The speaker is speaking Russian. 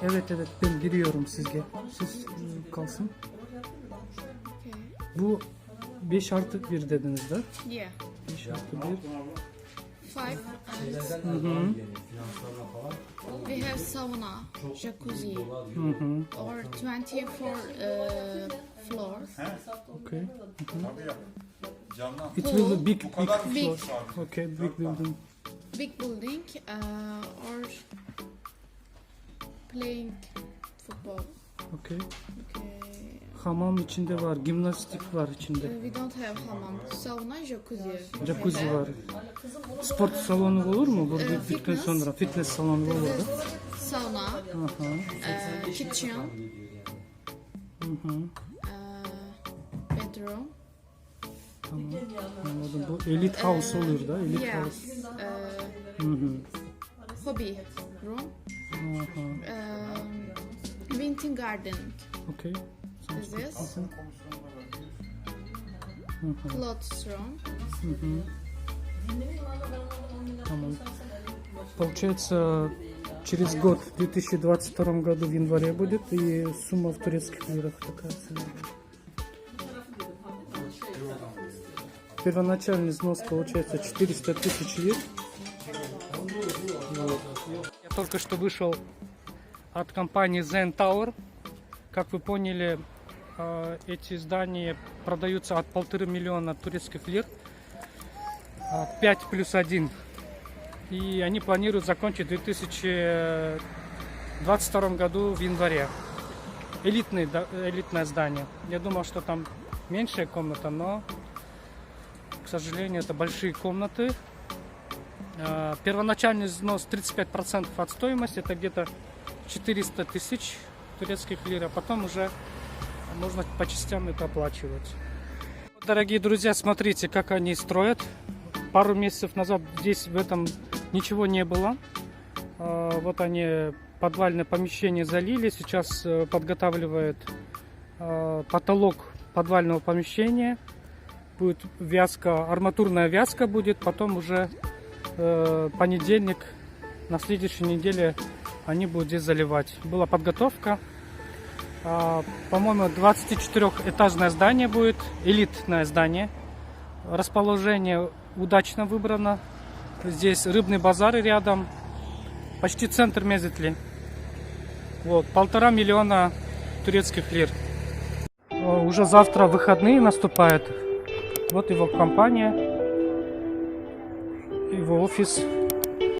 Evet evet, ben giriyorum sizge. Siz kalsın. Bu 5+1 dediniz de. Yeah. 5+1. 5. We have sauna, jacuzzi, or 24 floors. Okay. Camdan. It will be big, Bu kadar big Big. floor. Okay, big building. Big building, or playing football. Okay. Okay. Hamam içinde var, gimnastik var içinde. We don't have hammam. Sauna, jacuzzi. Jacuzzi var. Spor salonu olur mu? Burada gittikten Fitness. sonra fitness salonu olur. Sauna, Aha. kitchen, bedroom. Tamam. Anladım. Bu elite house olur da. Elite Yeah. house. Hobby room. Aha. Painting garden. Okay. Is this? Clothes room. Tamam. Получается, через год, в 2022 году в январе будет, и сумма в турецких лирах такая цена. Первоначальный взнос получается 400 тысяч лир. Вот. Я только что вышел от компании Zen Tower. Как вы поняли, эти здания продаются от 1,5 миллиона турецких лир. 5+1. И они планируют закончить в 2022 году в январе. Элитное здание. Я думал, что там меньшая комната, но, к сожалению, это большие комнаты. Первоначальный взнос 35% от стоимости, это где-то 400 тысяч турецких лир, а потом уже можно по частям это оплачивать. Дорогие друзья, смотрите, как они строят. Пару месяцев назад здесь в этом ничего не было. Вот они подвальное помещение залили. Сейчас подготавливают потолок подвального помещения. Будет вязка, арматурная вязка будет. Потом уже понедельник, на следующей неделе они будут здесь заливать. Была подготовка. По-моему, 24-этажное здание будет. Элитное здание. Расположение удачно выбрано. Здесь рыбный базар рядом. Почти центр Мезитли. Вот, 1,5 миллиона турецких лир. Уже завтра выходные наступают. Вот его компания, его офис.